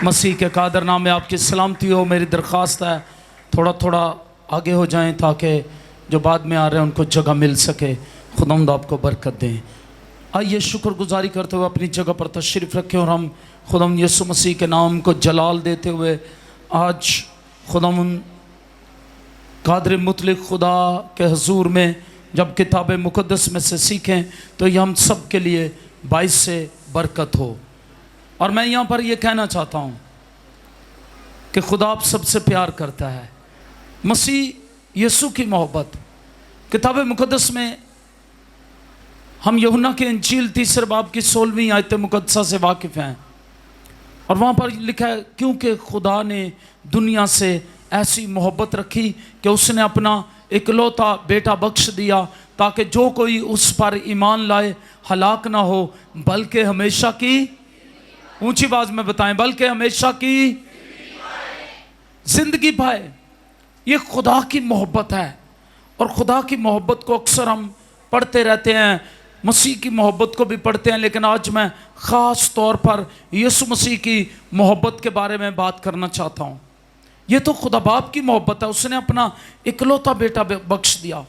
मसीह के कादर नाम में आपकी सलामती हो। मेरी दरख्वास्त है थोड़ा थोड़ा आगे हो जाएं ताकि जो बाद में आ रहे हैं उनको जगह मिल सके। खुदावंद आपको बरकत दें। आइए शुक्रगुजारी करते हुए अपनी जगह पर तशरीफ़ रखें और हम खुदावंद यीशु मसीह के नाम को जलाल देते हुए आज खुदावंद कादर मुतलक खुदा के हजूर में जब किताब मुक़द्दस में से सीखें तो ये हम सब के लिए बाइस से बरकत हो। और मैं यहाँ पर ये कहना चाहता हूँ कि खुदा आप सबसे प्यार करता है। मसीह यीशु की मोहब्बत किताब मुक़द्दस में हम यूहन्ना के इंजील 3 बाब की 16वीं आयत मुक़द्दसा से वाकिफ़ हैं और वहाँ पर लिखा है क्योंकि खुदा ने दुनिया से ऐसी मोहब्बत रखी कि उसने अपना इकलौता बेटा बख्श दिया ताकि जो कोई उस पर ईमान लाए हलाक ना हो बल्कि हमेशा की, ऊंची आवाज में बताएं, बल्कि हमेशा की जिंदगी पाए। ये खुदा की मोहब्बत है और खुदा की मोहब्बत को अक्सर हम पढ़ते रहते हैं, मसीह की मोहब्बत को भी पढ़ते हैं, लेकिन आज मैं ख़ास तौर पर यीशु मसीह की मोहब्बत के बारे में बात करना चाहता हूँ। ये तो खुदा बाप की मोहब्बत है, उसने अपना इकलौता बेटा बख्श दिया।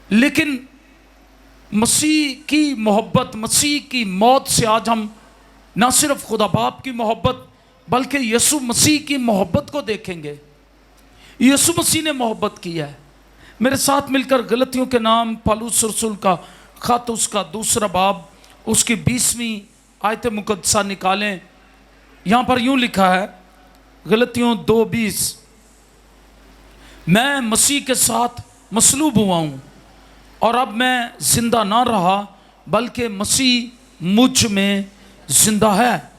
लेकिन मसीह की मोहब्बत, मसीह की मौत से आज हम ना सिर्फ खुदा बाप की मोहब्बत बल्कि यीशु मसीह की मोहब्बत को देखेंगे। यीशु मसीह ने मोहब्बत की है। मेरे साथ मिलकर गलतियों के नाम पौलुस रसूल का खत उसका 2 बाब उसकी 20वीं आयत मुक़द्दसा निकालें। यहाँ पर यूँ लिखा है गलतियों 2:20, मैं मसीह के साथ मसलूब हुआ हूँ और अब मैं जिंदा ना रहा बल्कि मसीह मुझ में जिंदा है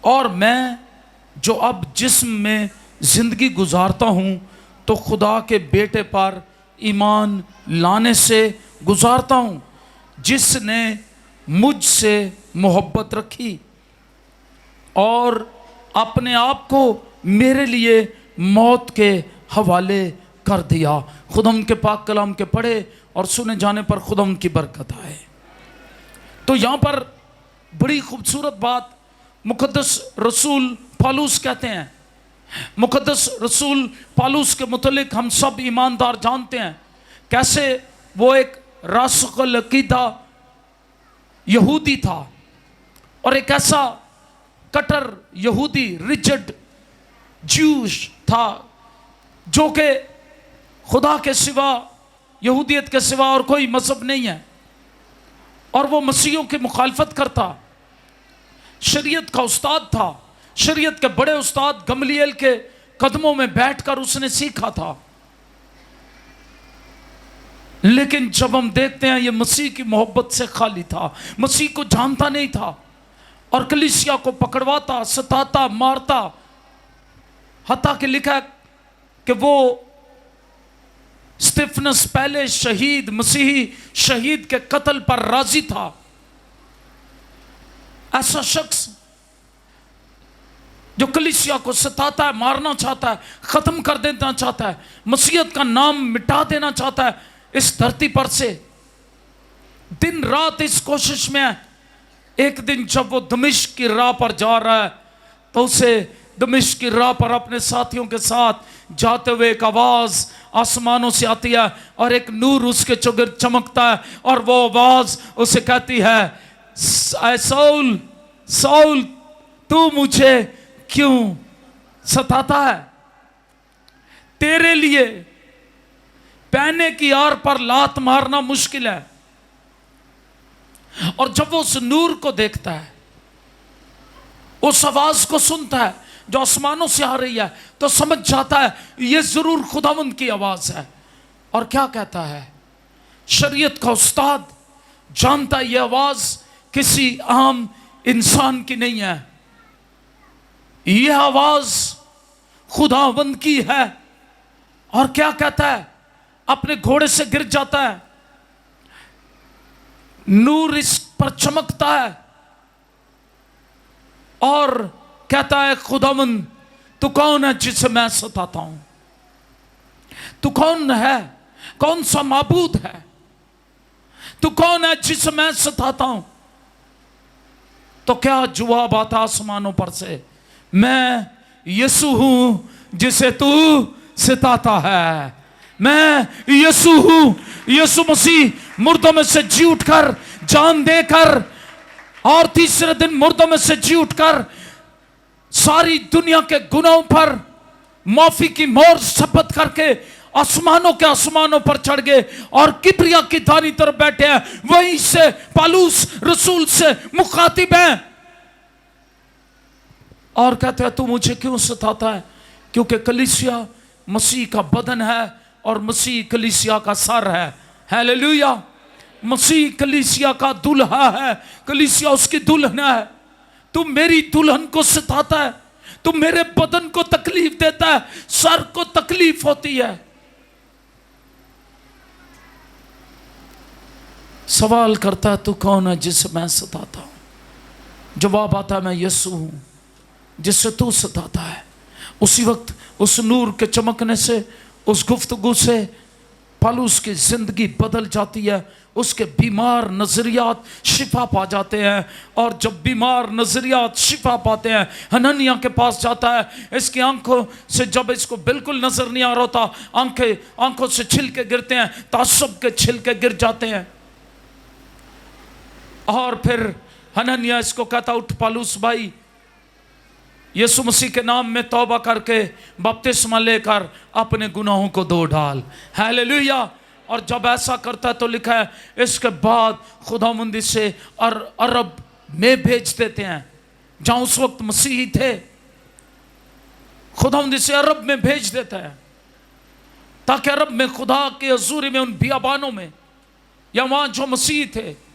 और मैं जो अब जिस्म में ज़िंदगी गुजारता हूँ तो खुदा के बेटे पर ईमान लाने से गुजारता हूँ जिसने मुझसे मोहब्बत रखी और अपने आप को मेरे लिए मौत के हवाले कर दिया। खुदाम के पाक कलाम के पढ़े और सुने जाने पर खुदाम की बरकत आए। तो यहाँ पर बड़ी खूबसूरत बात मुक़द्दस रसूल पौलुस कहते हैं। मुक़द्दस रसूल पौलुस के मुतल्लिक हम सब ईमानदार जानते हैं कैसे वो एक रासिख़ुल अक़ीदा यहूदी था और एक ऐसा कट्टर यहूदी रिजिड ज्यूश था जो कि खुदा के सिवा, यहूदियत के सिवा और कोई मज़हब नहीं है और वो मसीहों की मुखालफत करता। शरीयत का उस्ताद था, शरीयत के बड़े उस्ताद गमलीएल के कदमों में बैठकर उसने सीखा था। लेकिन जब हम देखते हैं ये मसीह की मोहब्बत से खाली था, मसीह को जानता नहीं था और कलीसिया को पकड़वाता, सताता, मारता। हत्ता कि लिखा कि वो स्तिफनस पहले शहीद, मसीही शहीद के कत्ल पर राजी था। ऐसा शख्स जो कलीसिया को सताता है, मारना चाहता है, खत्म कर देना चाहता है, मसीहत का नाम मिटा देना चाहता है इस धरती पर से, दिन रात इस कोशिश में है। एक दिन जब वो दमिश्क की राह पर जा रहा है तो उसे दमिश्क की राह पर अपने साथियों के साथ जाते हुए एक आवाज आसमानों से आती है और एक नूर उसके चौगिर्द चमकता है और वो आवाज उसे कहती है, ऐ साउल साउल तू मुझे क्यों सताता है? तेरे लिए पैने की आर पर लात मारना मुश्किल है। और जब वो उस नूर को देखता है, उस आवाज को सुनता है जो आसमानों से आ रही है, तो समझ जाता है ये जरूर खुदावंद की आवाज है। और क्या कहता है? शरीयत का उस्ताद जानता है ये आवाज किसी आम इंसान की नहीं है, ये आवाज खुदावंद की है। और क्या कहता है? अपने घोड़े से गिर जाता है, नूर इस पर चमकता है और कहता है, खुदावंद तू कौन है जिसे मैं सताता हूं? तू कौन है? कौन सा माबूद है? तू कौन है जिसे मैं सताता हूं? तो क्या जवाब आता आसमानों पर से? मैं यीशु हूं जिसे तू सताता है। मैं यीशु हूं, यीशु मसीह मुर्दों में से जी उठकर, जान देकर और तीसरे दिन मुर्दों में से जी उठकर सारी दुनिया के गुनाहों पर माफी की मोहर शपथ करके आसमानों के आसमानों पर चढ़ गए और किबरिया की दानी तरफ बैठे हैं। वहीं से पालूस रसूल से मुखातिब हैं और कहते हैं तू मुझे क्यों सताता है? क्योंकि कलीसिया मसीह का बदन है और मसीह कलीसिया का सर है। हालेलुया। मसीह कलीसिया का दुल्हा है, कलीसिया उसकी दुल्हन है। तू मेरी दुल्हन को सताता है, तू मेरे बदन को तकलीफ देता है, सर को तकलीफ होती है। सवाल करता है तू कौन है जिसे मैं सताता हूं? जवाब आता है मैं यीशु हूं जिससे तू सताता है। उसी वक्त उस नूर के चमकने से, उस गुफ्तगू से पालूस की जिंदगी बदल जाती है। उसके बीमार नजरियात शिफा पा जाते हैं और जब बीमार नजरियात शिफा पाते हैं, हननिया के पास जाता है। इसकी आंखों से जब इसको बिल्कुल नजर नहीं आ रहा होता, आंखों से छिलके गिरते हैं, तासुब के छिलके गिर जाते हैं। और फिर हननिया इसको कहता उठ पालूस भाई, यीशु मसीह के नाम में तौबा करके बपतिस्मा लेकर अपने गुनाहों को धो डाल। हालेलुया। और जब ऐसा करता है तो लिखा है इसके बाद खुदावंद से अरब में भेज देते हैं, जहां उस वक्त मसीही थे। खुदावंद से अरब में भेज देता है ताकि अरब में खुदा के हजूरी में, उन बियाबानों में या वहां जो मसीह थे,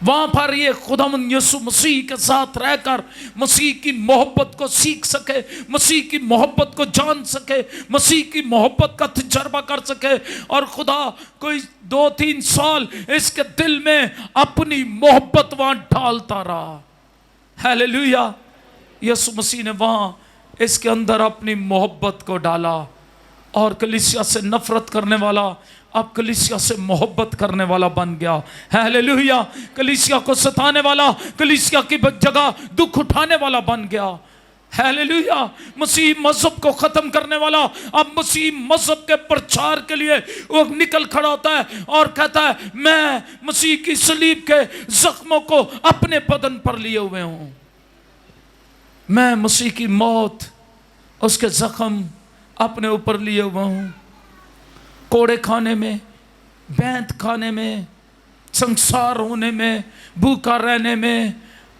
वहां पर ये खुदावंद यीशु मसीह के साथ रहकर मसीह की मोहब्बत को सीख सके, मसीह की मोहब्बत को जान सके, मसीह की मोहब्बत का तजर्बा कर सके। और खुदा कोई 2-3 साल इसके दिल में अपनी मोहब्बत वहां डालता रहा। हालेलुया। यीशु मसीह ने वहां इसके अंदर अपनी मोहब्बत को डाला और कलीसिया से नफरत करने वाला अब कलीसिया से मोहब्बत करने वाला बन गया। हालेलुया। कलीसिया को सताने वाला कलीसिया की जगह दुख उठाने वाला बन गया। हालेलुया। मसीह मजहब को खत्म करने वाला अब मसीह मजहब के प्रचार के लिए वो निकल खड़ा होता है और कहता है मैं मसीह की सलीब के जख्मों को अपने बदन पर लिए हुए हूं। मैं मसीह की मौत, उसके जख्म अपने ऊपर लिए हुआ हूं। कोड़े खाने में, बैंत खाने में, संसार होने में, भूखा रहने में,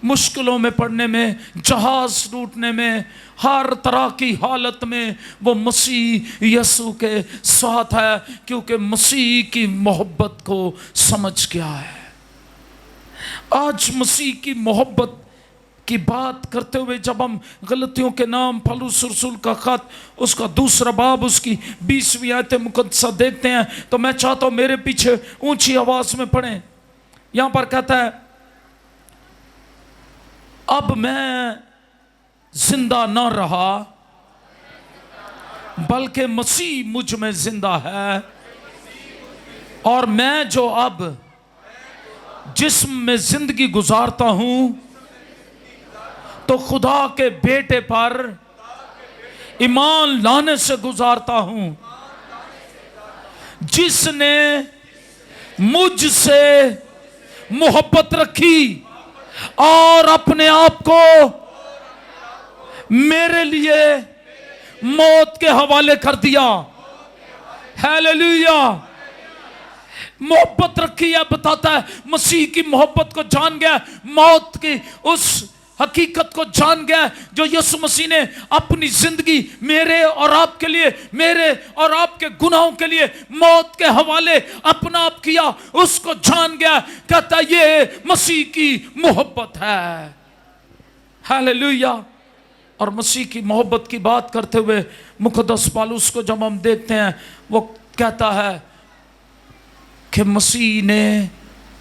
मुश्किलों में पड़ने में, जहाज टूटने में, हर तरह की हालत में वो मसीह यीशु के साथ है, क्योंकि मसीह की मोहब्बत को समझ गया है। आज मसीह की मोहब्बत की बात करते हुए जब हम गलतियों के नाम पौलुस रसूल का खत उसका 2 बाब उसकी 20वीं आयत मुकद्दसा देखते हैं तो मैं चाहता हूं मेरे पीछे ऊंची आवाज में पढ़ें। यहां पर कहता है अब मैं जिंदा न रहा बल्कि मसीह मुझ में जिंदा है, और मैं जो अब जिस्म में जिंदगी गुजारता हूं तो खुदा के बेटे पर ईमान लाने से गुजारता हूं, जिसने मुझसे मोहब्बत रखी और अपने आप को मेरे लिए मौत के हवाले कर दिया। हालेलुया। मोहब्बत रखी है, बताता है मसीह की मोहब्बत को जान गया, मौत की उस हकीकत को जान गया जो यीशु मसीह ने अपनी जिंदगी मेरे और आपके लिए, मेरे और आपके गुनाहों के लिए मौत के हवाले अपना आप किया, उसको जान गया। कहता ये मसीह की मोहब्बत है। हालेलुया। और मसीह की मोहब्बत की बात करते हुए मुकद्दस पौलुस को जब हम देखते हैं वो कहता है कि मसीह ने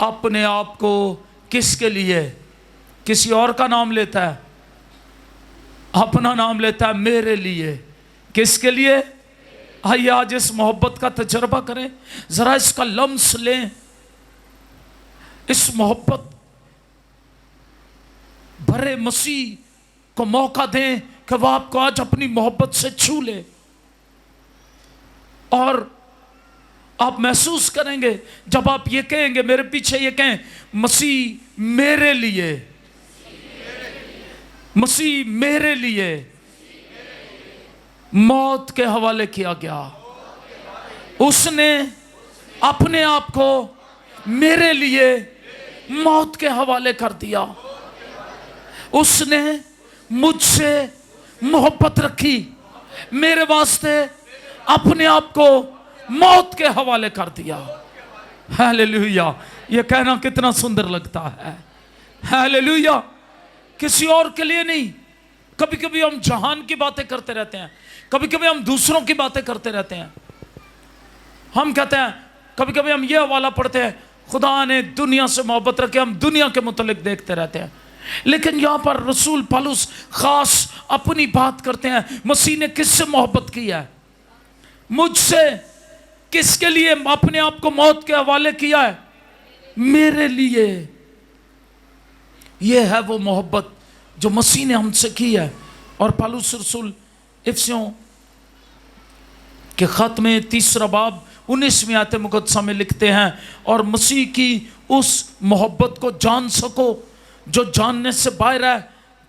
अपने आप को किसके लिए, किसी और का नाम लेता है, अपना नाम लेता है, मेरे लिए। किसके लिए? आइए आज इस मोहब्बत का तजर्बा करें, जरा इसका लम्स लें। इस मोहब्बत भरे मसीह को मौका दें कि वह आपको आज अपनी मोहब्बत से छू ले, और आप महसूस करेंगे जब आप ये कहेंगे, मेरे पीछे ये कहें, मसीह मेरे लिए, मसीह मेरे लिए मौत के हवाले किया गया। उसने अपने आप को मेरे लिए मौत के हवाले कर दिया। उसने मुझसे मोहब्बत रखी, मेरे वास्ते अपने आप को मौत के हवाले कर दिया। हालेलुया। ये कहना कितना सुंदर लगता है। हालेलुया। किसी और के लिए नहीं। कभी कभी हम जहान की बातें करते रहते हैं, कभी कभी हम दूसरों की बातें करते रहते हैं। हम कहते हैं, कभी कभी हम ये हवाला पढ़ते हैं, खुदा ने दुनिया से मोहब्बत रखी, हम दुनिया के मुतालिक देखते रहते हैं। लेकिन यहां पर रसूल पौलुस खास अपनी बात करते हैं, मसीह ने किससे मोहब्बत की है, मुझसे, किसके लिए अपने आप को मौत के हवाले किया है, मेरे लिए। यह है वो मोहब्बत जो मसीह ने हमसे की है। और पौलुस रसूल इफिसियों के खत में 3 बाब 19वीं आयत मुकद्दसा में लिखते हैं, और मसीह की उस मोहब्बत को जान सको जो जानने से बाहर है,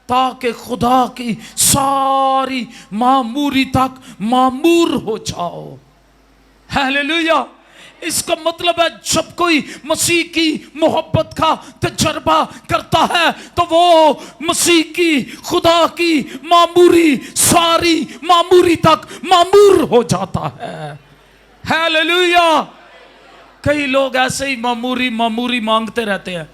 ताकि खुदा की सारी मामूरी तक मामूर हो जाओ। हालेलुया। इसका मतलब है जब कोई मसीह की मोहब्बत का तजर्बा करता है तो वो मसीह की, खुदा की मामूरी, सारी मामूरी तक मामूर हो जाता है। हालेलुया। कई लोग ऐसे ही मामूरी मामूरी मांगते रहते हैं,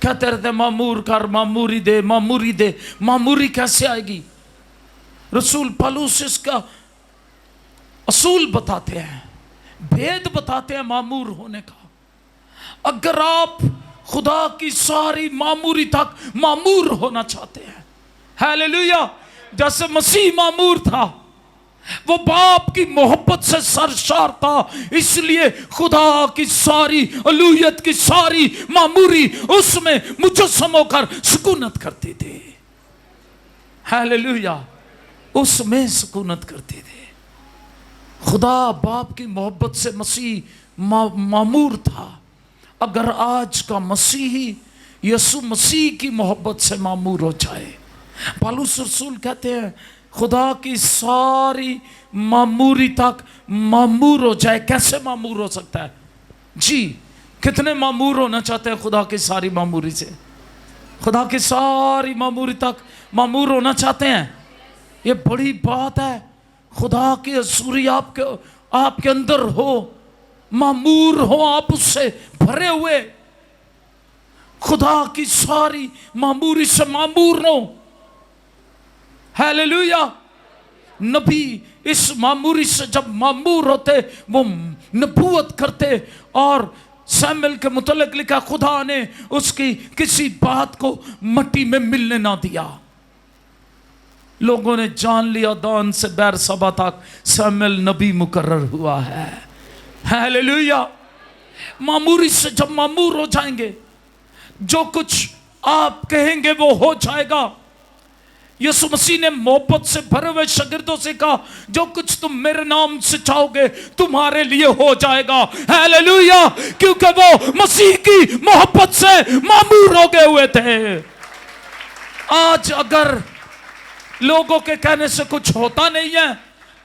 कहते रहते हैं मामूर कर, मामूरी दे, मामूरी दे। मामूरी कैसे आएगी? रसूल पौलुस इसका असूल बताते हैं, भेद बताते हैं मामूर होने का। अगर आप खुदा की सारी मामूरी तक मामूर होना चाहते हैं, हालेलुया, जैसे मसीह मामूर था, वो बाप की मोहब्बत से सरशार था, इसलिए खुदा की सारी अलूहियत की सारी मामूरी उसमें मुजस्सम होकर सुकूनत करती थी। हालेलुया। उसमें सुकूनत करती थी। खुदा बाप की मोहब्बत से मसीह मामूर था। अगर आज का मसीही यीशु मसीह की मोहब्बत से मामूर हो जाए, पौलुस रसूल कहते हैं खुदा की सारी मामूरी तक मामूर हो जाए। कैसे मामूर हो सकता है जी? कितने मामूर होना चाहते हैं खुदा की सारी मामूरी से? खुदा की सारी मामूरी तक मामूर होना चाहते हैं? ये बड़ी बात है। खुदा की हजूरी आपके अंदर हो, मामूर हो, आप उससे भरे हुए, खुदा की सारी मामूरी से मामूर हो। हालेलुया। नबी इस मामूरी से जब मामूर होते, वो नबूवत करते, और सैमुएल के मुतल्लिक लिखा, खुदा ने उसकी किसी बात को मट्टी में मिलने ना दिया। लोगों ने जान लिया दान से बैरसबा तक सैमुएल नबी मुकर्रर हुआ है। हालेलुया। मामूरी से जब मामूर हो जाएंगे, जो कुछ आप कहेंगे वो हो जाएगा। यीशु मसीह ने मोहब्बत से भरे हुए शागिर्दों से कहा, जो कुछ तुम मेरे नाम से चाहोगे तुम्हारे लिए हो जाएगा। हालेलुया। क्योंकि वो मसीह की मोहब्बत से मामूर हो गए हुए थे। आज अगर लोगों के कहने से कुछ होता नहीं है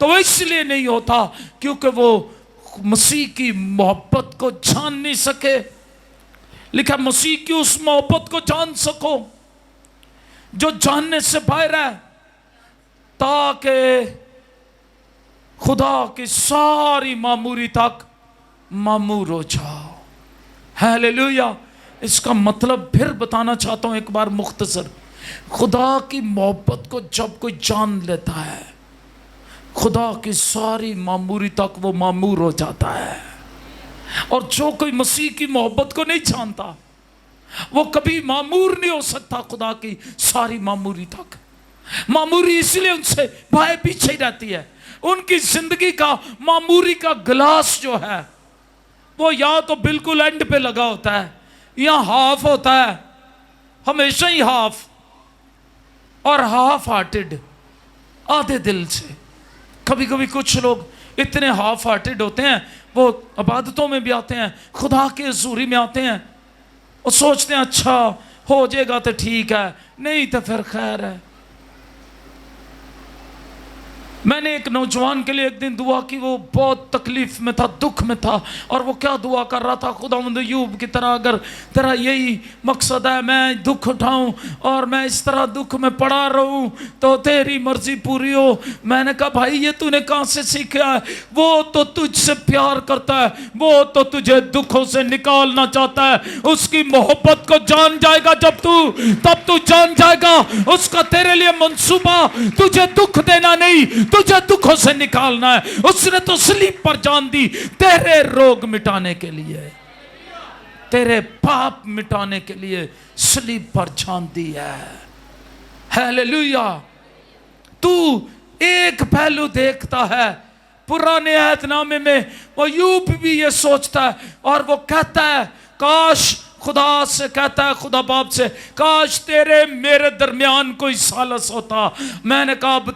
तो वो इसलिए नहीं होता क्योंकि वो मसीह की मोहब्बत को जान नहीं सके। लिखा, मसीह की उस मोहब्बत को जान सको जो जानने से बाहर है, ताकि खुदा की सारी मामूरी तक मामूर हो जाओ। हालेलुया। इसका मतलब फिर बताना चाहता हूं एक बार मुख्तसर। खुदा की मोहब्बत को जब कोई जान लेता है, खुदा की सारी मामूरी तक वो मामूर हो जाता है। और जो कोई मसीह की मोहब्बत को नहीं जानता, वो कभी मामूर नहीं हो सकता खुदा की सारी मामूरी तक। मामूरी इसलिए उनसे बाएं पीछे ही रहती है। उनकी जिंदगी का मामूरी का गिलास जो है वो या तो बिल्कुल एंड पे लगा होता है या हाफ होता है, हमेशा ही हाफ। और हाफ हार्टेड, आधे दिल से। कभी कभी कुछ लोग इतने हाफ हार्टेड होते हैं, वो इबादतों में भी आते हैं, खुदा के हजूरी में आते हैं, वो सोचते हैं अच्छा हो जाएगा तो ठीक है, नहीं तो फिर खैर है। मैंने एक नौजवान के लिए एक दिन दुआ की, वो बहुत तकलीफ में था, दुख में था, और वो क्या दुआ कर रहा था, खुदावंद अय्यूब की तरह अगर तेरा यही मकसद है मैं दुख उठाऊं और मैं इस तरह दुख में पड़ा रहूं तो तेरी मर्जी पूरी हो। मैंने कहा भाई ये तूने कहां से सीखा है? वो तो तुझसे प्यार करता है, वो तो तुझे दुखों से निकालना चाहता है। उसकी मोहब्बत को जान जाएगा जब तू, तब तू जान जाएगा उसका तेरे लिए मंसूबा तुझे दुख देना नहीं, तुझे दुखों से निकालना है। उसने तो सलीब पर जान दी तेरे रोग मिटाने के लिए, तेरे पाप मिटाने के लिए सलीब पर जान दी है। हालेलुया। तू एक पहलू देखता है, पुराने अहदनामे में अय्यूब भी ये सोचता है और वो कहता है काश, खुदा से कहता है, खुदा बाप से, काश तेरे मेरे दरमियान कोई सालस होता। मैंने कहा अब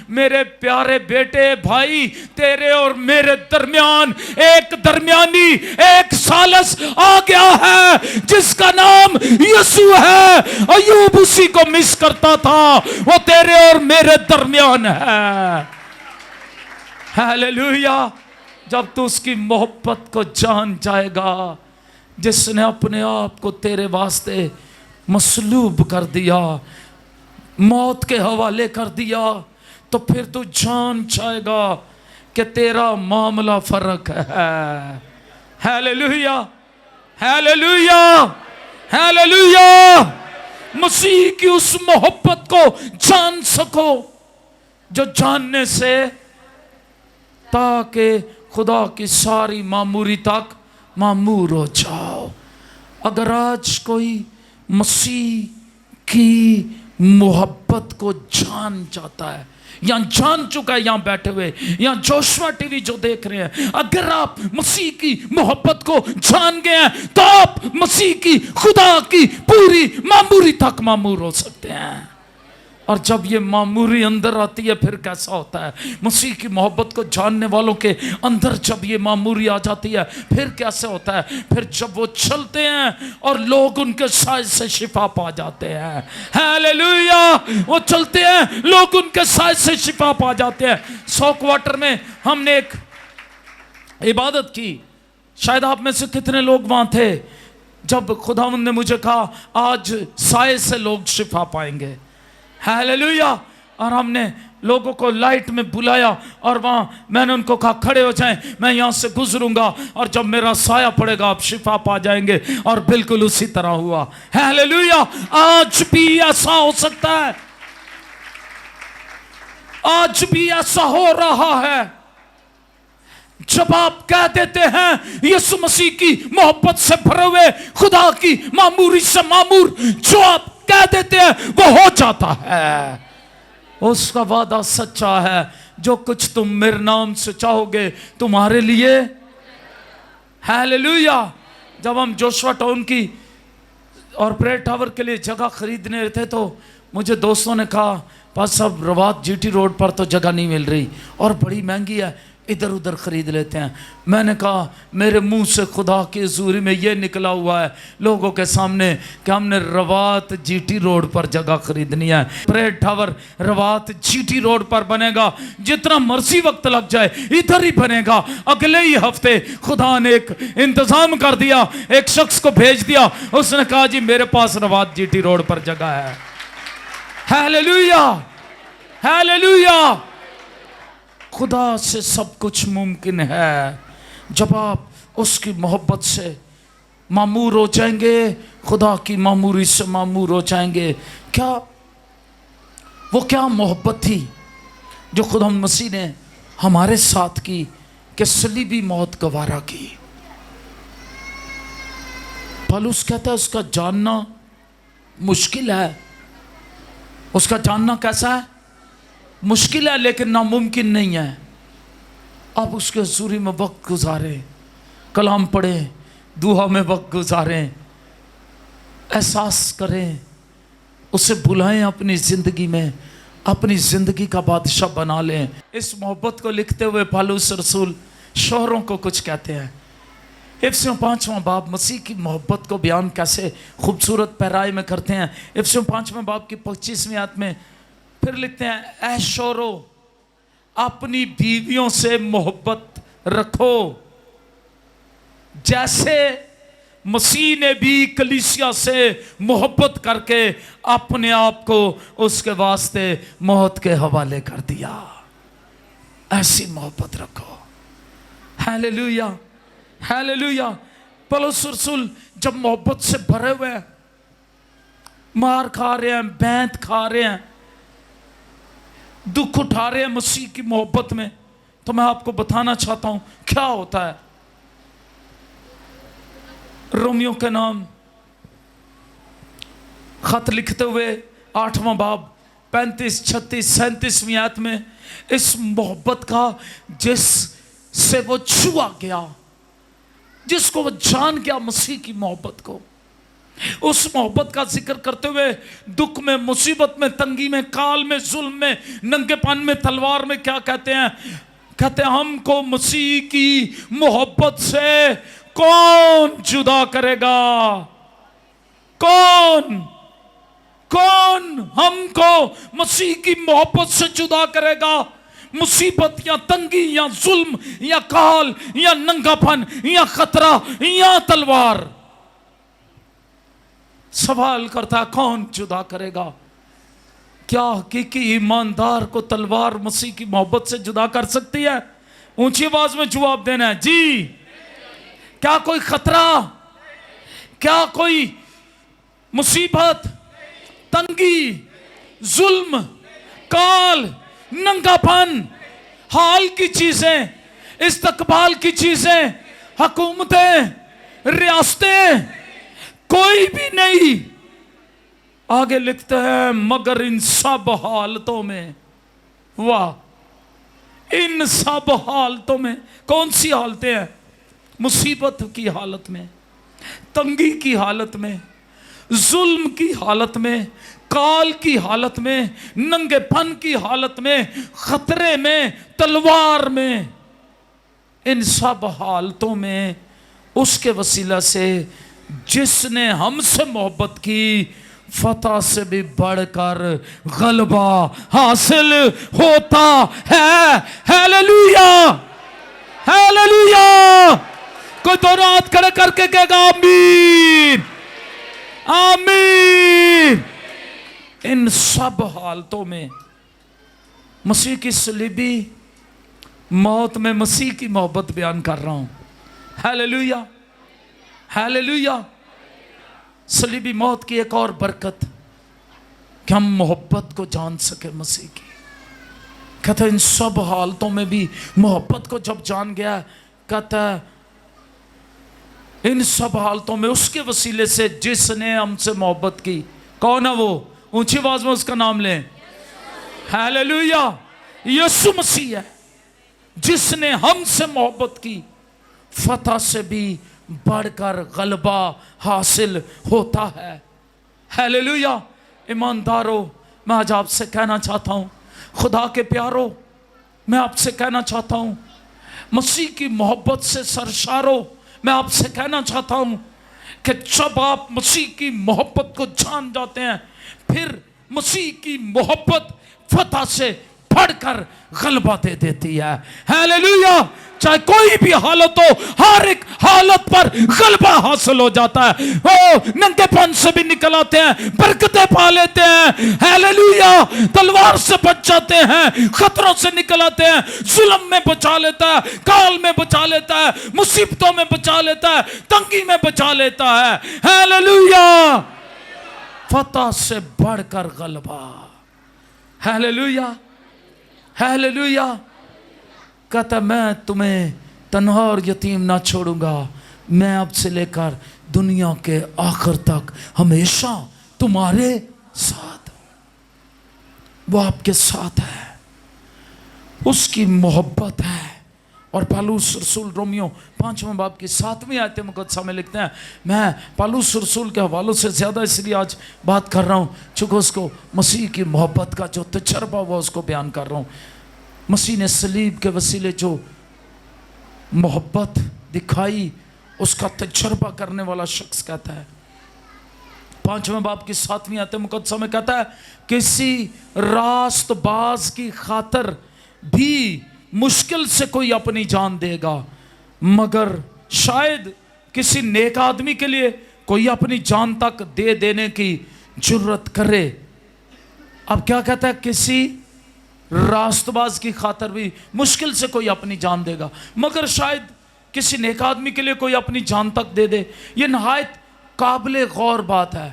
मेरे प्यारे बेटे भाई, तेरे और मेरे दरमियान एक दरमियानी, एक सालस आ गया है जिसका नाम यीशु है। अय्यूब उसी को मिस करता था, वो तेरे और मेरे दरमियान है। हालेलुया। जब तू उसकी मोहब्बत को जान जाएगा, जिसने अपने आप को तेरे वास्ते मसलूब कर दिया, मौत के हवाले कर दिया, तो फिर तू जान जाएगा कि तेरा मामला फर्क है। Hallelujah, hallelujah, hallelujah. मसीह की उस मोहब्बत को जान सको जो जानने से ताकि खुदा की सारी मामूरी तक मामूर हो जाओ। अगर आज कोई मसीह की मोहब्बत को जान जाता है, या जान चुका है, यहां बैठे हुए, या जोशुआ टीवी जो देख रहे हैं, अगर आप मसीह की मोहब्बत को जान गए हैं तो आप मसीह की, खुदा की पूरी मामूरी तक मामूर हो सकते हैं। और जब ये मामूरी अंदर आती है फिर कैसा होता है? मसीह की मोहब्बत को जानने वालों के अंदर जब ये मामूरी आ जाती है फिर कैसे होता है? फिर जब वो चलते हैं और लोग उनके साय से शिफा पा जाते हैं। हालेलुया। वो चलते हैं, लोग उनके साय से शिफा पा जाते हैं। सौ क्वार्टर में हमने एक इबादत की, शायद आप में से कितने लोग वहां थे जब खुदावंद ने मुझे कहा आज साय से लोग शिफा पाएंगे। हालेलुया। और हमने लोगों को लाइट में बुलाया और वहां मैंने उनको कहा खड़े हो जाएं, मैं यहां से गुजरूंगा और जब मेरा साया पड़ेगा आप शिफा पा जाएंगे। और बिल्कुल उसी तरह हुआ। हालेलुया। आज भी ऐसा हो सकता है, आज भी ऐसा हो रहा है। जब आप कह देते हैं यीशु मसीह की मोहब्बत से भरे हुए, खुदा की मामूरी से मामूर जो आप कह देते हैं वो हो जाता है। उसका वादा सच्चा है, जो कुछ तुम मेरे नाम से चाहोगे तुम्हारे लिए। हालेलुया। जब हम जोशुआ टाउन की और प्रेयर टावर के लिए जगह खरीदने थे तो मुझे दोस्तों ने कहा पास साहब रवात जीटी रोड पर तो जगह नहीं मिल रही और बड़ी महंगी है, इधर उधर खरीद लेते हैं। मैंने कहा मेरे मुंह से खुदा की हजूरी में ये निकला हुआ है लोगों के सामने कि हमने रवात जीटी रोड पर जगह खरीदनी है। प्रेयर टावर रवात जीटी रोड पर बनेगा, जितना मर्जी वक्त लग जाए इधर ही बनेगा। अगले ही हफ्ते खुदा ने एक इंतजाम कर दिया, एक शख्स को भेज दिया, उसने कहा जी मेरे पास रवात जीटी रोड पर जगह है। Hallelujah, hallelujah. खुदा से सब कुछ मुमकिन है जब आप उसकी मोहब्बत से मामूर हो जाएंगे, खुदा की मामूरी से मामूर हो जाएंगे। क्या वो क्या मोहब्बत थी जो खुदा मसीह ने हमारे साथ की कि सलीबी मौत गवारा की। पौलुस कहता है उसका जानना मुश्किल है। उसका जानना कैसा है? मुश्किल है लेकिन नामुमकिन नहीं है। आप उसके हजूरी में वक्त गुजारें, कलाम पढ़ें, दुआ में वक्त गुजारें, एहसास करें उसे बुलाएं अपनी ज़िंदगी में, अपनी ज़िंदगी का बादशाह बना लें। इस मोहब्बत को लिखते हुए पौलुस रसूल शोहरों को कुछ कहते हैं। इफिसियों 5वां बाब मसीह की मोहब्बत को बयान कैसे खूबसूरत पैराए में करते हैं। इफिसियों 5वें बाब की 25वीं आयत में फिर लिखते हैं, ऐ शोहरों अपनी बीवियों से मोहब्बत रखो जैसे मसीह ने भी कलीसिया से मोहब्बत करके अपने आप को उसके वास्ते मौत के हवाले कर दिया। ऐसी मोहब्बत रखो। Hallelujah, hallelujah. पौलुस रसूल जब मोहब्बत से भरे हुए हैं, मार खा रहे हैं, बैंत खा रहे हैं, दुख उठा रहे हैं मसीह की मोहब्बत में, तो मैं आपको बताना चाहता हूं क्या होता है। रोमियो के नाम खत लिखते हुए 8वां बाब 35, 36, 37वीं आयत में इस मोहब्बत का जिससे वो छुआ गया, जिसको वो जान गया मसीह की मोहब्बत को, उस मोहब्बत का जिक्र करते हुए दुख में, मुसीबत में, तंगी में, काल में, जुल्म में, नंगेपन में, तलवार में क्या कहते हैं? कहते हैं हमको मसीह की मोहब्बत से कौन जुदा करेगा? कौन हमको मसीह की मोहब्बत से जुदा करेगा? मुसीबत या तंगी या जुल्म या काल या नंगापन या खतरा या तलवार। सवाल करता कौन जुदा करेगा? क्या हकीकी ईमानदार को तलवार मसीह की मोहब्बत से जुदा कर सकती है? ऊंची आवाज में जवाब देना है जी। क्या कोई खतरा, क्या कोई मुसीबत, तंगी, जुल्म, काल, नंगापन, हाल की चीजें, इस्तकबाल की चीजें, हुकूमतें, रियासतें, कोई भी नहीं। आगे लिखते हैं मगर इन सब हालतों में, वाह, इन सब हालतों में, कौन सी हालतें हैं? मुसीबत की हालत में, तंगी की हालत में, जुल्म की हालत में, काल की हालत में, नंगेपन की हालत में, खतरे में, तलवार में, इन सब हालतों में उसके वसीला से जिसने हमसे मोहब्बत की फतह से भी बढ़कर गलबा हासिल होता है। Hallelujah, hallelujah. कोई दोनों हाथ खड़े करके कहेगा आमीन, आमीन। इन सब हालतों में मसीह की सलीबी मौत में मसीह की मोहब्बत बयान कर रहा हूं। Hallelujah, hallelujah. सलीबी मौत की एक और बरकत कि हम मोहब्बत को जान सके मसीह की। कहता इन सब हालतों में भी मोहब्बत को जब जान गया, कहता इन सब हालतों में उसके वसीले से जिसने हमसे मोहब्बत की। कौन है वो? ऊंची आवाज में उसका नाम लें। हालेलुया। यीशु मसीह है जिसने हमसे मोहब्बत की, फतह से भी बढ़कर गलबा हासिल होता है। हालेलुया। ईमानदारों, मैं आज आपसे कहना चाहता हूं, खुदा के प्यारों, मैं आपसे कहना चाहता हूं, मसीह की मोहब्बत से सरशारों, मैं आपसे कहना चाहता हूं कि जब आप मसीह की मोहब्बत को जान जाते हैं, फिर मसीह की मोहब्बत फतह से बढ़कर गलबा दे देती है। हालेलुया। चाहे कोई भी हालत हो, हर एक हालत पर गलबा हासिल हो जाता है। ओ नंगेपन से भी निकल आते हैं, बरकतें पा लेते हैं। हालेलुया। तलवार से बच जाते हैं, खतरों से निकल आते हैं, जुल्म में बचा लेता है, काल में बचा लेता है, मुसीबतों में बचा लेता है, तंगी में बचा लेता है। हालेलुया। फतह से बढ़कर गलबा। Hallelujah, hallelujah. कहता मैं तुम्हें तन्हा और यतीम ना छोड़ूंगा, मैं अब से लेकर दुनिया के आखिर तक हमेशा तुम्हारे साथ। वो आपके साथ है, उसकी मोहब्बत है, और पालूस रसूल रोमियो 5वें बाब की 7वीं आयत मुकद्दसा में लिखते हैं, मैं पालूस रसूल के हवालों से ज़्यादा इसलिए आज बात कर रहा हूँ चूँकि उसको मसीह की मोहब्बत का जो तजर्बा हुआ उसको बयान कर रहा हूँ। मसीह ने सलीब के वसीले जो मोहब्बत दिखाई उसका तजर्बा करने वाला शख्स कहता है, 5वें बाब की 7वीं आयत मुकद्दसा में कहता है, किसी रास्तबाज की खातर भी मुश्किल से कोई अपनी जान देगा, मगर शायद किसी नेक आदमी के लिए कोई अपनी जान तक दे देने की जुर्रत करे। अब क्या कहता है, किसी रास्तबाज की खातर भी मुश्किल से कोई अपनी जान देगा, मगर शायद किसी नेक आदमी के लिए कोई अपनी जान तक दे दे। यह नहायत काबिल गौर बात है।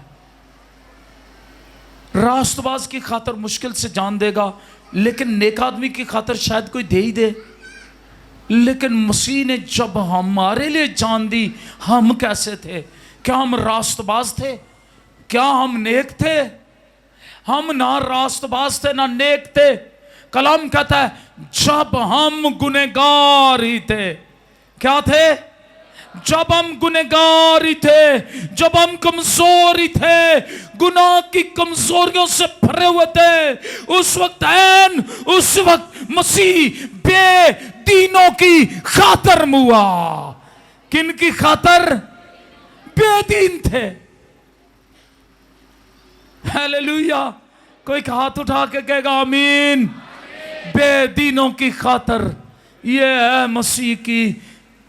रास्तबाज की खातर मुश्किल से जान देगा, लेकिन नेक आदमी की खातर शायद कोई दे ही दे। लेकिन मसीह ने जब हमारे लिए जान दी, हम कैसे थे? क्या हम रास्तबाज थे? क्या हम नेक थे? हम ना रास्तबाज थे ना नेक थे। कलाम कहता है, जब हम गुनहगार ही थे। क्या थे? जब हम गुनहगार ही थे, जब हम कमजोर ही थे, गुनाह की कमजोरियों से भरे हुए थे, उस वक्त मसीह बेदीनों की खातर मुआ। किन की खातर? बेदीन थे। हालेलुया। कोई हाथ उठा के कहेगा आमीन। बेदीनों की खातर। यह है मसीह की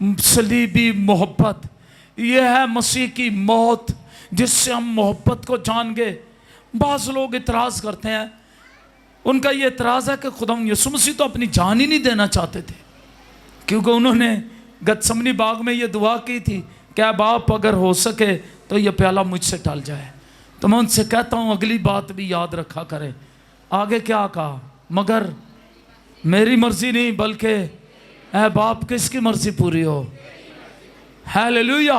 सलीबी मोहब्बत, यह है मसीह की मौत जिससे हम मोहब्बत को जान गए। बाज़ लोग इतराज़ करते हैं, उनका यह इतराज़ है कि खुदावंद यीशु मसीह तो अपनी जान ही नहीं देना चाहते थे, क्योंकि उन्होंने गतसमनी बाग में यह दुआ की थी, क्या बाप अगर हो सके तो यह प्याला मुझसे टल जाए। तो मैं उनसे कहता हूँ अगली बात भी याद रखा करें। आगे क्या कहा? मगर मेरी मर्जी नहीं बल्कि ऐ बाप किसकी मर्जी पूरी हो। हालेलुया।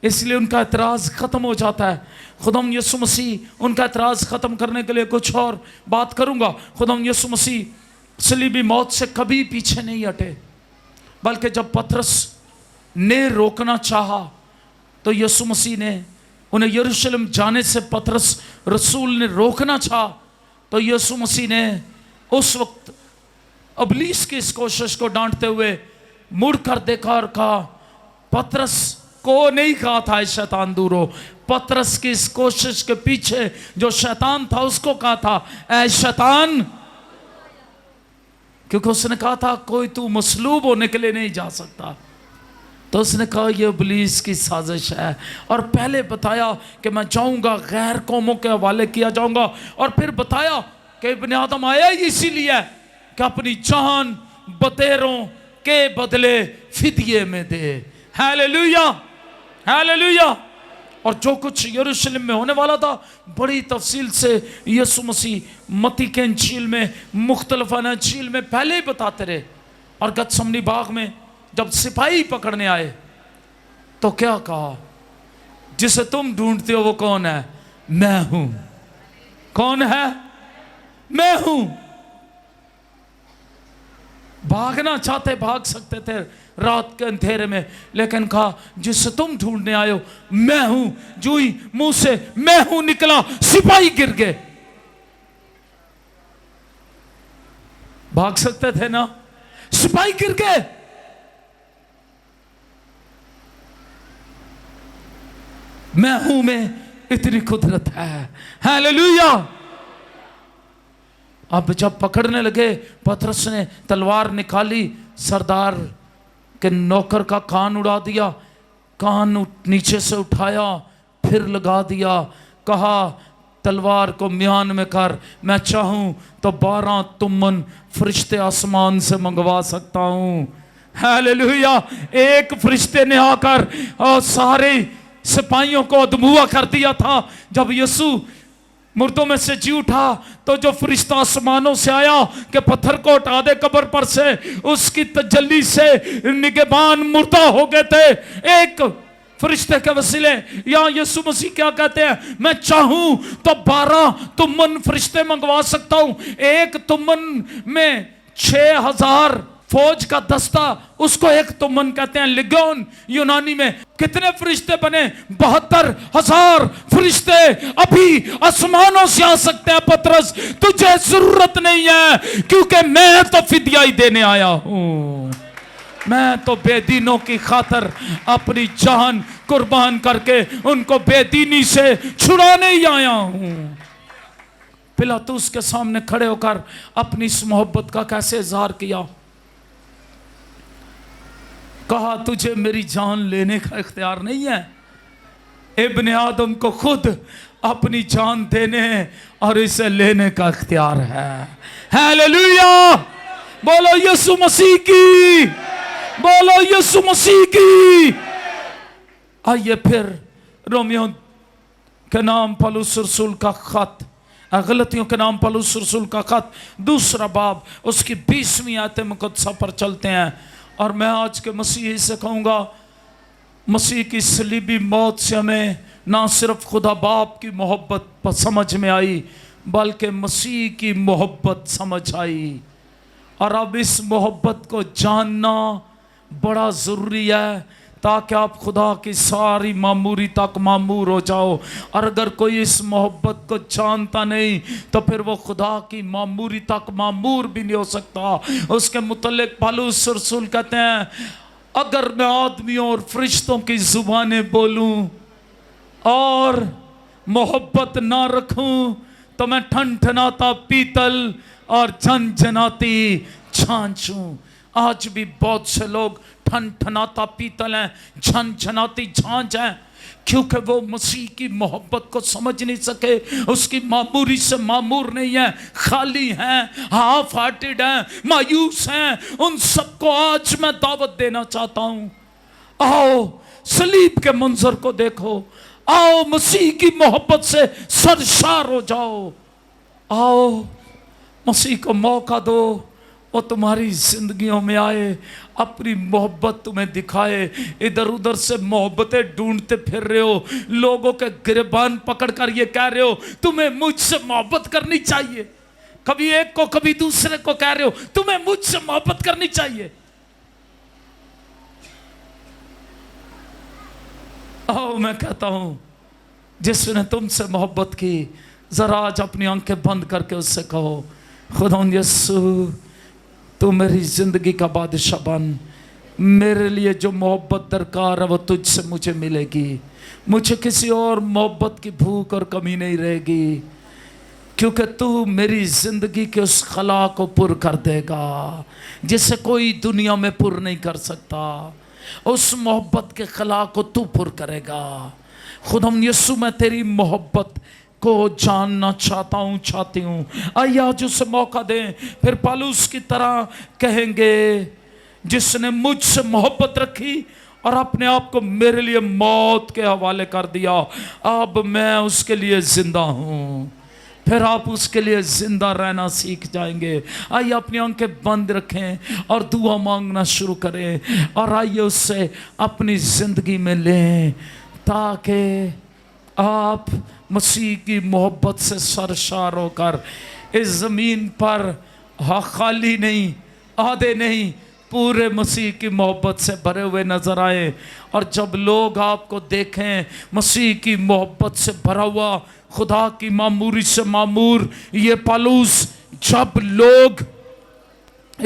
इसलिए उनका एतराज़ ख़त्म हो जाता है। खुदावंद यीशु मसीह उनका एतराज़ ख़त्म करने के लिए कुछ और बात करूँगा। खुदावंद यीशु मसीह सलीबी मौत से कभी पीछे नहीं हटे, बल्कि जब पतरस ने रोकना चाहा तो यीशु मसीह ने उन्हें यरूशलेम जाने से पतरस रसूल ने रोकना चाहा तो यीशु मसीह ने उस वक्त अबलीस की इस कोशिश को डांटते हुए मुड़कर देखा और कहा, पतरस को नहीं कहा था ऐ शैतान दूर हो। पतरस की इस कोशिश के पीछे जो शैतान था उसको कहा था ऐ शैतान, क्योंकि उसने कहा था कोई तू मसलूब होने के लिए नहीं जा सकता। तो उसने कहा यह इब्लीस की साजिश है, और पहले बताया कि मैं जाऊंगा गैर कौमों के हवाले किया जाऊंगा, और फिर बताया कि इब्ने आदम आया ही इसीलिए कि अपनी जान बतेरों के बदले फिदिये में दे। Hallelujah, hallelujah. और जो कुछ यरूशलेम में होने वाला था बड़ी तफसील से यीशु मसीह मत्ती के इंजील में, मुख्तलिफ अंजील में पहले ही बताते रहे। और गतसमनी बाग में जब सिपाही पकड़ने आए तो क्या कहा, जिसे तुम ढूंढते हो वो कौन है? मैं हूं। कौन है? मैं हूं। भागना चाहते भाग सकते थे रात के अंधेरे में, लेकिन कहा जिसे तुम ढूंढने आए हो मैं हूं। जो ही मुंह से मैं हूं निकला, सिपाही गिर गए। भाग सकते थे ना, सिपाही गिर गए। मैं हूं में इतनी कुदरत है। हालेलुया। अब जब पकड़ने लगे, पतरस ने तलवार निकाली, सरदार के नौकर का कान उड़ा दिया, कान नीचे से उठाया, फिर लगा दिया, कहा तलवार को म्यान में कर, मैं चाहूं तो 12 तुमन फरिश्ते आसमान से मंगवा सकता हूं। हालेलुया। एक फरिश्ते ने आकर और सारे सिपाहियों को अदमुआ कर दिया था। जब यीशु मुर्दों में से जी उठा तो जो फरिश्ता आसमानों से आया कि पत्थर को हटा दे कब्र पर से, उसकी तजल्ली से निगहबान मुर्दा हो गए थे एक फरिश्ते के वसीले। या यीशु मसीह क्या कहते हैं, मैं चाहूं तो 12 तुमन फरिश्ते मंगवा सकता हूं। एक तुमन में 6000 फौज का दस्ता, उसको एक तुमन कहते हैं, लिग्योन यूनानी में। कितने फरिश्ते बने? 72,000 फरिश्ते अभी आसमानों से आ सकते हैं। पतरस, तुझे जरूरत नहीं है, क्योंकि मैं तो फिदिया ही देने आया हूं। मैं तो बेदीनों की खातर अपनी जान कुर्बान करके उनको बेदीनी से छुड़ाने ही आया हूं। पिलातुस के सामने खड़े होकर अपनी इस मोहब्बत का कैसे इजहार किया? कहा, तुझे मेरी जान लेने का इख्तियार नहीं है, इब्ने आदम को खुद अपनी जान देने और इसे लेने का इख्तियार है। हालेलुया! बोलो यीशु मसीह की, बोलो यीशु मसीह की। आइए फिर रोमियो के नाम पौलुस रसूल का खत, गलतियों के नाम पौलुस रसूल का खत, दूसरा बाब, उसकी 20वीं आयत मुकद्दसा पर चलते हैं। और मैं आज के मसीही से कहूँगा, मसीह की सलीबी मौत से हमें ना सिर्फ खुदा बाप की मोहब्बत समझ में आई, बल्कि मसीह की मोहब्बत समझ आई। और अब इस मोहब्बत को जानना बड़ा ज़रूरी है, ताकि आप खुदा की सारी मामूरी तक मामूर हो जाओ। और अगर कोई इस मोहब्बत को जानता नहीं, तो फिर वो खुदा की मामूरी तक मामूर भी नहीं हो सकता। उसके मुतल्लिक पौलुस रसूल कहते हैं, अगर मैं आदमियों और फरिश्तों की ज़ुबानें बोलूं और मोहब्बत ना रखूं, तो मैं ठनठनाता पीतल और झनझनाती छाछ हूं। आज भी बहुत से लोग ठनठनाता पीतल हैं, झनझनाती झांझ हैं, क्योंकि वो मसीह की मोहब्बत को समझ नहीं सके, उसकी मामूरी से मामूर नहीं है, खाली हैं, हाफ हार्टेड हैं, मायूस हैं। उन सबको आज मैं दावत देना चाहता हूं, आओ सलीब के मंजर को देखो, आओ मसीह की मोहब्बत से सरशार हो जाओ, आओ मसीह को मौका दो, वो तुम्हारी जिंदगियों में आए, अपनी मोहब्बत तुम्हें दिखाए। इधर उधर से मोहब्बतें ढूंढते फिर रहे हो, लोगों के गिरबान पकड़कर ये कह रहे हो तुम्हें मुझसे मोहब्बत करनी चाहिए, कभी एक को कभी दूसरे को कह रहे हो तुम्हें मुझसे मोहब्बत करनी चाहिए। आओ मैं कहता हूं, जिसने तुमसे मोहब्बत की, जरा आज अपनी आंखें बंद करके उससे कहो, खुदा यीशु तू मेरी जिंदगी का बादशाह बन, मेरे लिए जो मोहब्बत दरकार है वो तुझसे मुझे मिलेगी, मुझे किसी और मोहब्बत की भूख और कमी नहीं रहेगी, क्योंकि तू मेरी जिंदगी के उस खला को पुर कर देगा जिसे कोई दुनिया में पुर नहीं कर सकता। उस मोहब्बत के खला को तू पुर करेगा। खुदाम यीशु मैं तेरी मोहब्बत को जानना चाहता हूँ, चाहती हूँ। आइए आज उसे मौका दें। फिर पौलुस की तरह कहेंगे, जिसने मुझसे मोहब्बत रखी और अपने आप को मेरे लिए मौत के हवाले कर दिया, अब मैं उसके लिए जिंदा हूँ। फिर आप उसके लिए जिंदा रहना सीख जाएंगे। आइए अपनी आंखें बंद रखें और दुआ मांगना शुरू करें, और आइए उससे अपनी जिंदगी में लें, ताकि आप मसीह की मोहब्बत से सरशार होकर इस ज़मीन पर खाली नहीं, आधे नहीं, पूरे मसीह की मोहब्बत से भरे हुए नजर आए। और जब लोग आपको देखें मसीह की मोहब्बत से भरा हुआ, खुदा की मामूरी से मामूर, ये पौलुस, जब लोग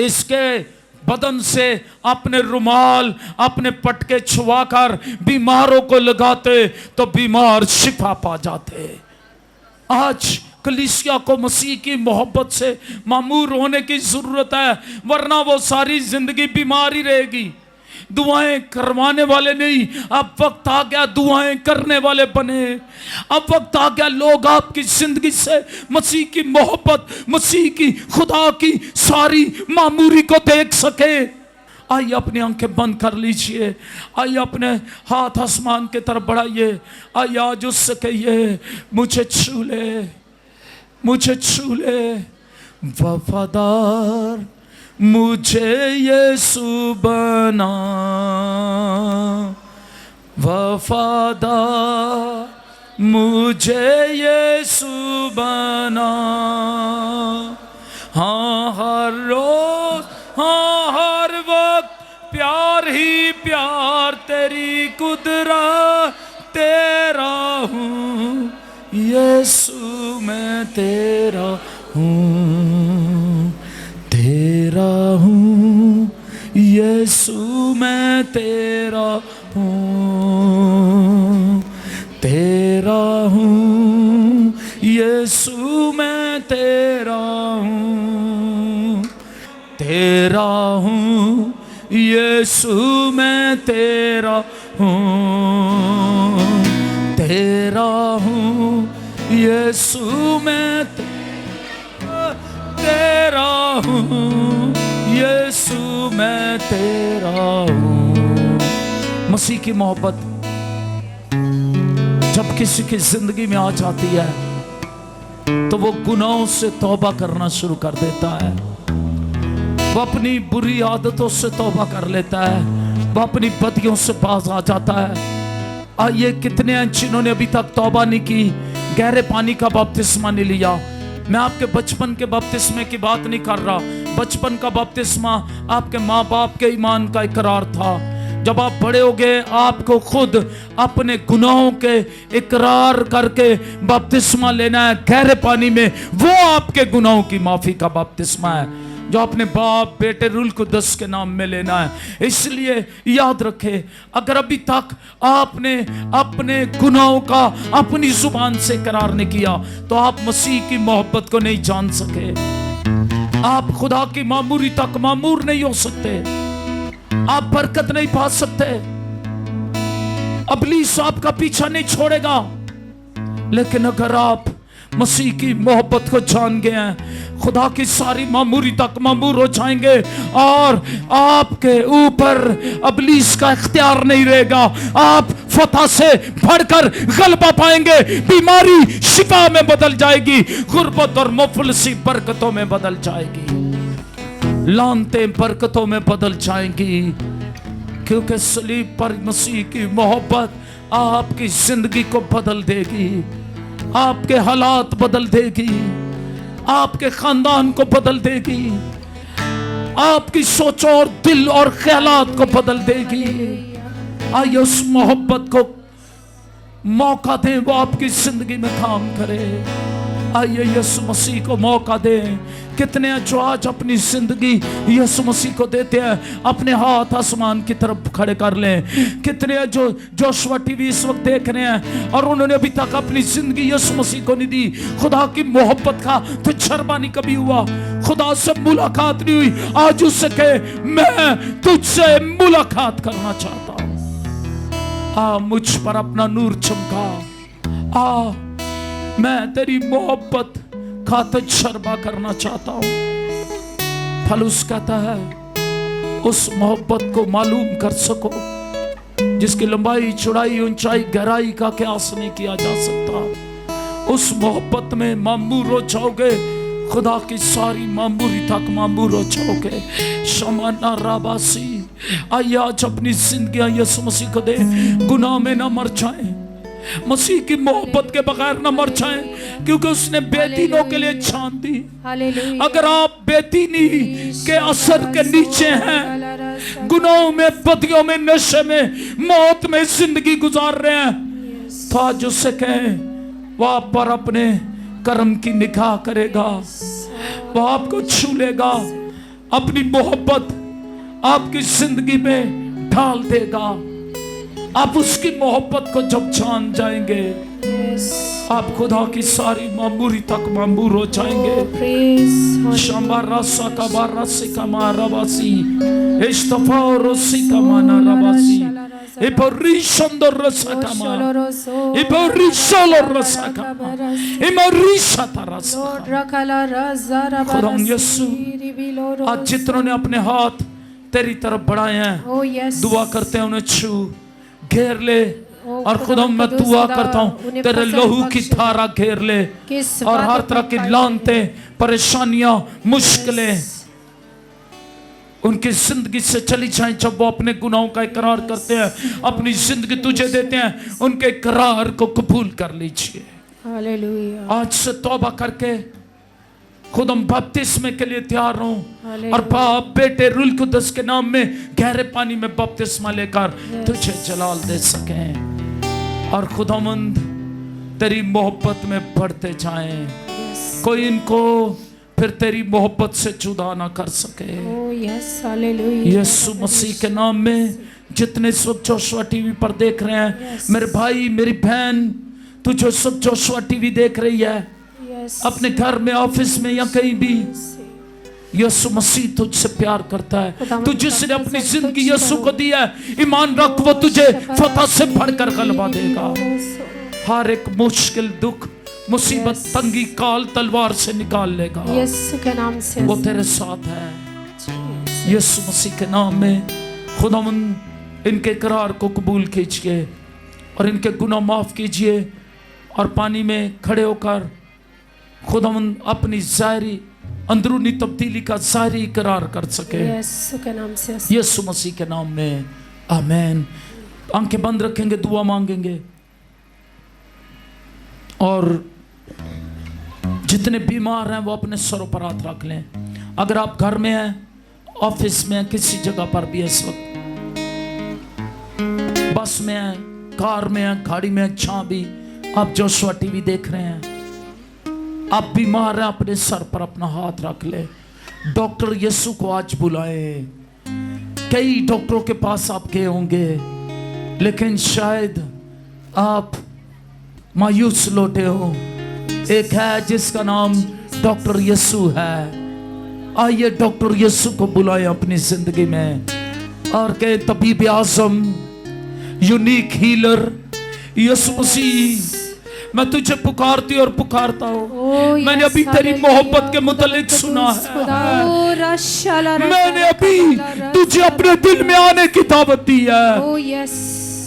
इसके बदन से अपने रुमाल, अपने पटके छुआकर बीमारों को लगाते तो बीमार शिफा पा जाते। आज कलीसिया को मसीह की मोहब्बत से मामूर होने की जरूरत है, वरना वो सारी जिंदगी बीमार ही रहेगी। दुआएं करवाने वाले नहीं, अब वक्त आ गया दुआएं करने वाले बने। अब वक्त आ गया लोग आपकी जिंदगी से मसीह की मोहब्बत, मसीह की, खुदा की सारी मामूरी को देख सके। आइए अपनी आंखें बंद कर लीजिए, आइए अपने हाथ आसमान की तरफ बढ़ाइए, आइए आज उससे कहिए, मुझे छू ले, मुझे छू ले वफादार, मुझे यीशु बना वफादार, मुझे यीशु बना। हाँ हर रोज, हाँ हर तेरा हूँ, तेरा हूँ यीशु मैं तेरा हूँ, तेरा हूँ यीशु मैं तेरा हूँ, तेरा हूँ यीशु मैं तेरा हूँ, तेरा हूँ यीशु मैं तेरा हूँ, यीशु मैं तेरा हूँ। मसीह की मोहब्बत जब किसी की जिंदगी में आ जाती है तो वो गुनाहों से तौबा करना शुरू कर देता है, वो अपनी बुरी आदतों से तौबा कर लेता है, वो अपनी बदियों से बाज आ जाता है। ये कितने हैं जिन्होंने अभी तक तौबा नहीं की, गहरे पानी का बपतिस्मा नहीं लिया। मैं आपके बचपन के बपतिस्मे की बात नहीं कर रहा। बचपन का बपतिस्मा आपके माँ बाप के ईमान का इकरार था। जब आप बड़े हो गए आपको खुद अपने गुनाहों के इकरार करके बपतिस्मा लेना है गहरे पानी में, वो आपके गुनाहों की माफी का बपतिस्मा है जो अपने बाप बेटे रूल कुदस के नाम में लेना है। इसलिए याद रखें, अगर अभी तक आपने अपने गुनाहों का अपनी जुबान से करार नहीं किया तो आप मसीह की मोहब्बत को नहीं जान सके, आप खुदा की मामूरी तक मामूर नहीं हो सकते, आप बरकत नहीं पा सकते। इब्लीस आपका पीछा नहीं छोड़ेगा, लेकिन अगर आप मसीह की मोहब्बत को जान गए हैं, खुदा की सारी मामूरी तक मामूर हो जाएंगे और आपके ऊपर इब्लीस का इख्तियार नहीं रहेगा। आप फतह से बढ़कर गलबा पाएंगे, बीमारी शिफा में बदल जाएगी, गुर्बत और मुफलिसी बरकतों में बदल जाएगी, लानतें बरकतों में बदल जाएंगी, क्योंकि सलीब पर मसीह की मोहब्बत आपकी जिंदगी को बदल देगी, आपके हालात बदल देगी, आपके खानदान को बदल देगी, आपकी सोचों और दिल और ख्यालात को बदल देगी। आइए उस मोहब्बत को मौका दें, वो आपकी जिंदगी में काम करे। आइए यीशु मसीह को मौका दें। कितने हैं जो आज अपनी जिंदगी यीशु मसीह को देते हैं? अपने हाथ आसमान की तरफ खड़े कर लें। कितने हैं जो जोशुआ टीवी इस वक्त देख रहे हैं और उन्होंने अभी तक अपनी जिंदगी यीशु मसीह को नहीं दी? खुदा की मोहब्बत का तजुर्बा नहीं कभी हुआ, खुदा से मुलाकात नहीं हुई। आज उससे कहे मैं तुझसे मुलाकात करना चाहता हूं, आ मुझ पर अपना नूर चमका, आ मैं तेरी मोहब्बत का तजुर्बा करना चाहता हूं। फलूस कहता है उस मोहब्बत को मालूम कर सको जिसकी लंबाई चौड़ाई ऊंचाई गहराई का क्यास नहीं किया जा सकता। उस मोहब्बत में मामूर हो जाओगे, खुदा की सारी मामूरी तक मामूर हो जाओगे। शमाना राबासी, आइए आज अपनी जिंदगियां यीशु मसीह को दे, गुनाह में ना मर जाएं, मसीह की मोहब्बत के बगैर न मर जाएं, क्योंकि उसने बेदीनों के लिए जान दी। अगर आप बेदीनी के असर के नीचे हैं, गुनाहों में, बदियों में, नशे में, मौत में जिंदगी गुजार रहे हैं, तो आज उससे कहें वो आप पर अपने कर्म की निगाह करेगा, वो आपको छू लेगा, अपनी मोहब्बत आपकी जिंदगी में ढाल देगा। आप उसकी मोहब्बत को जब जान जाएंगे, आप खुदा की सारी मामूरी तक मामूर हो जाएंगे। शंबा रसा का बारसी का माराबासी, इस्तफा रसी का माना रबासी, इबरी सुंदर रसा का मारा, इबरी सोलर रसा का मारा, इमरी शतरसा। खुदा यीशु, आज जितनों ने अपने हाथ तेरी तरफ बढ़ाए हैं, दुआ करते हैं उन्हें छू, घेर ले। और खुदा मैं दुआ करता हूँ तेरे लहू की धारा घेर ले और हर तरह की लानतें, परेशानियां, मुश्किलें उनकी जिंदगी से चली जाएं। जब वो अपने गुनाहों का इकरार करते हैं, अपनी जिंदगी तुझे देते हैं, उनके इकरार को कबूल कर लीजिए। हालेलुया। आज से तौबा करके खुद हम बपतिस्मे के लिए तैयार हों और बाप बेटे रूह कुदस के नाम में गहरे पानी में बपतिस्मा लेकर तुझे जलाल दे सकें और खुदावंद तेरी मोहब्बत में बढ़ते जाएं। कोई इनको फिर तेरी मोहब्बत से जुदा ना कर सके। Oh yes, hallelujah. यीशु मसीह के नाम में जितने इस वक्त जोशुआ टीवी पर देख रहे हैं, मेरे भाई मेरी बहन, तू जो सब जोशुआ टीवी देख रही है, Yes. अपने घर में, ऑफिस में या कहीं भी, यीशु मसीह तुझसे प्यार करता है। तू जिसने अपनी जिंदगी यीशु को दी है, ईमान रख, वो तुझे फतह से बढ़कर गलबा देगा। हर एक मुश्किल, दुख, मुसीबत, तंगी, काल, तलवार से निकाल लेगा। यीशु के नाम से वो तेरे साथ है। यीशु मसीह के नाम में खुदावंद इनके इकरार को कबूल कीजिए और इनके गुनाह माफ कीजिए, और पानी में खड़े होकर खुदावंद अपनी ज़ाहिरी अंदरूनी तब्दीली का ज़ाहिरी इकरार कर सके। यीशु के नाम से, यीशु मसीह के नाम में, आमीन। आंखें बंद रखेंगे, दुआ मांगेंगे, और जितने बीमार हैं वो अपने सरों पर हाथ रख लें। अगर आप घर में हैं, ऑफिस में हैं, किसी जगह पर भी है, इस वक्त बस में हैं, कार में हैं, गाड़ी में हैं, जहां भी आप जोशुआ टीवी देख रहे हैं, आप बीमार हैं, अपने सर पर अपना हाथ रख ले। डॉक्टर यीशु को आज बुलाए। कई डॉक्टरों के पास आप गए होंगे, लेकिन शायद आप मायूस लौटे हो। एक है जिसका नाम डॉक्टर यीशु है। आइए डॉक्टर यीशु को बुलाए अपनी जिंदगी में और कहे, तबीब आज़म, यूनिक हीलर यीशु मसीह, मैं तुझे पुकारती और पुकारता हूँ। मैंने अभी तेरी मोहब्बत के मुतालिक सुना है। मैंने अभी तुझे अपने दिल में आने की दावत दी है।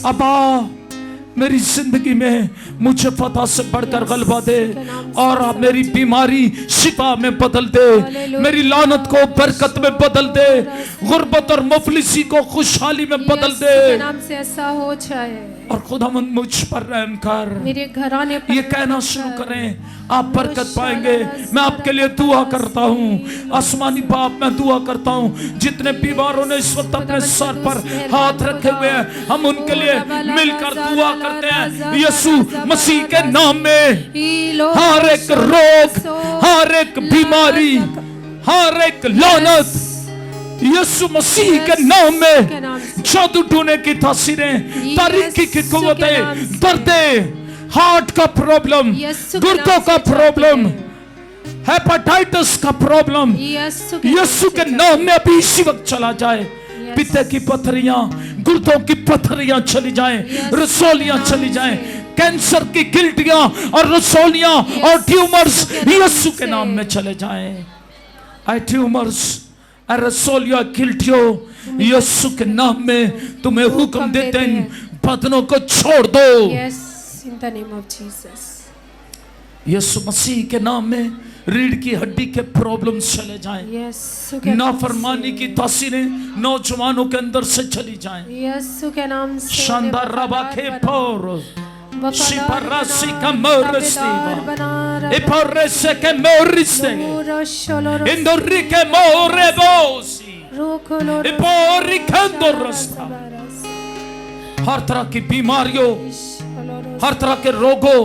अब आ मेरी जिंदगी में मुझे फतह से बढ़कर गलबा दे, और अब मेरी बीमारी शिफा में बदल दे, मेरी लानत को बरकत में बदल दे, गुर्बत और मुफलिसी को खुशहाली में बदल दे। नाम से ऐसा हो जाए। और खुदावंद मुझ पर रहम कर। मेरे घराने पर ये कहना शुरू करें, आप बरकत पाएंगे। मैं आपके लिए दुआ करता हूँ। आसमानी बाप, मैं दुआ करता हूँ, जितने बीमारों ने इस वक्त अपने सर पर हाथ रखे हुए हैं, हम उनके लिए मिलकर दुआ करते हैं यीशु मसीह के नाम में। हर एक रोग, हर एक बीमारी, हर एक लानत यीशु मसीह के नाम में, जादू टूने की तासीरें, तारीकी की कुव्वतें, दर्दें, हार्ट का प्रॉब्लम, गुर्दों का प्रॉब्लम, हेपेटाइटिस का प्रॉब्लम, यीशु के नाम में अभी इसी वक्त चला जाए। पित्ते की पथरियां, गुर्दों की पथरियां चली जाएं, रसोलियां चली जाएं, कैंसर की गिल्टियां और रसोलियां और ट्यूमर्स यीशु के नाम में चले जाएं। आई ट्यूमर्स, रसोलिया, गिल्टियों, यीशु के नाम में तुम्हें हुक्म देते हैं, बदनों को छोड़ दो। In the name of Jesus. यीशु मसीह के नाम में रीढ़ की हड्डी के प्रॉब्लम्स चले जाएं। नाफरमानी की तासीरें नौजवानों के अंदर से चली जाएं। यीशु के नाम से शानदार रबा के पोर शिपरासी का मोरस्तीवा इपोरेसे के मोरिस्ते इंदोरी के मोरेबोसी इपोरी कंदोरस्ता। हर तरह की बीमारियों, हर तरह के रोगों,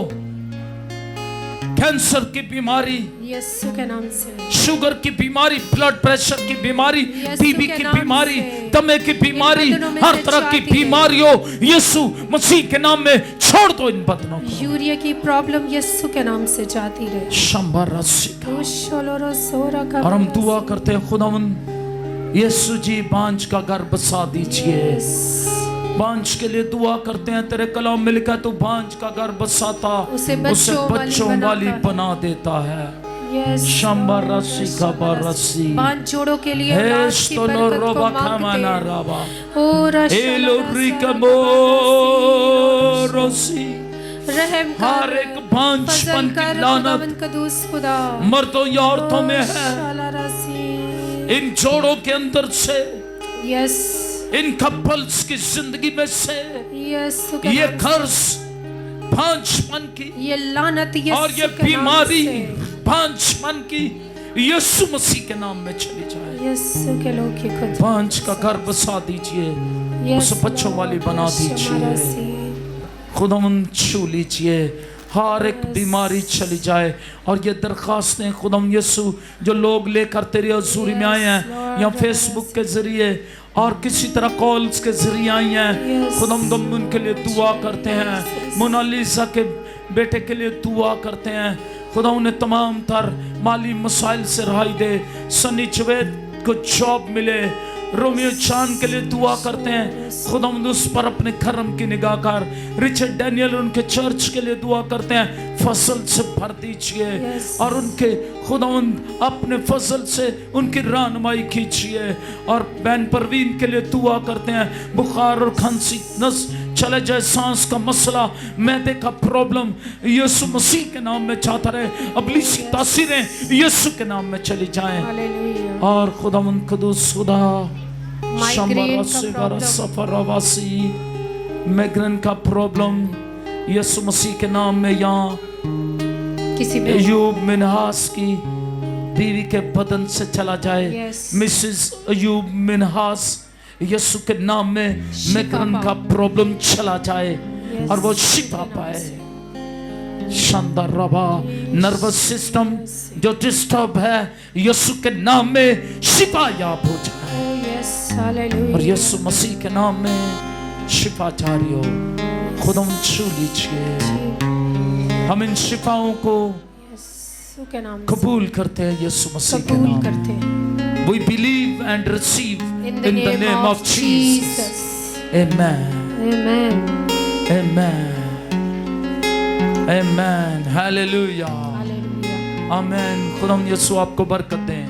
कैंसर की बीमारी यीशु के नाम से, शुगर की बीमारी, ब्लड प्रेशर की बीमारी, टीबी की बीमारी, दमे की बीमारी, हर तरह की बीमारियों यीशु मसीह के नाम में छोड़ दो इन बदनों को। यूरिया की प्रॉब्लम यीशु के नाम से जाती रहे। और हम दुआ करते हैं, खुदावंद यीशु जी बांझ का घर बसा दीजिए। बांझ के लिए दुआ करते हैं, तेरे कलाम में लिखा तू बांझ का घर बसाता उसे बच्चों वाली बना देता है। बांझ जोड़ों के लिए की बरकत को मांगते हैं। हर एक बांझपन की लानत मर्दों या औरतों में है, इन जोड़ों के अंदर से, इन कपल्स की जिंदगी में से ये कर्ज बांझपन की, ये लानत और ये बीमारी बांझपन की यीशु मसीह के नाम में चली जाए। यीशु के लोग की खुद बांझ का घर बसा दीजिए, उसे बच्चों वाली बना दीजिए। खुदावंद छू लीजिए हर एक बीमारी चली जाए। और ये दरखास्तें खुदाम यीशु जो लोग लेकर तेरी हजूरी में आए हैं या फेसबुक के जरिए और किसी तरह कॉल्स के जरिए आई हैं, खुदाम तुम उनके लिए दुआ करते हैं। मोनालिसा के बेटे के लिए दुआ करते हैं, खुदा उन्हें तमाम तर माली मसाइल से रहाई दे। सनी चवेद को जॉब मिले। रोमियो चांद के लिए दुआ करते हैं, खुदा उस पर अपने करम की निगाह कर। रिचर्ड डैनियल उनके चर्च के लिए दुआ करते हैं, फसल से भर दीजिए और उनके खुदा अपने फसल से उनकी रहनुमाई कीजिए। और बहन परवीन के लिए दुआ करते हैं, बुखार और खांसी नस चले जाए, सांस का मसला, मैदे का प्रॉब्लम यीशु मसीह के नाम में जाता रहे। अबलीसी तासीरें यीशु के नाम में चली जाएं। और खुदावन कुदूस खुदा माइग्रेन का प्रॉब्लम यीशु मसीह के नाम में यहाँ अयूब मिन्हास की बीवी के बदन से चला जाए। मिसेस अयूब मिन्हास यीशु के नाम में माइग्रेन का प्रॉब्लम चला जाए और वो शिफा पाए। शानदार रबा नर्वस सिस्टम जो डिस्टर्ब है यीशु के नाम में शिफा याब हो जाए और यीशु मसीह के नाम में शिफा जारी हो। खुदा छू लीजिए। हम इन शिफाओं को कबूल करते हैं यीशु मसीह के नाम। We believe and receive in the name of Jesus. Amen. Amen. Amen. Amen. Hallelujah. Amen. खुदा यीशु आपको बरकत दें।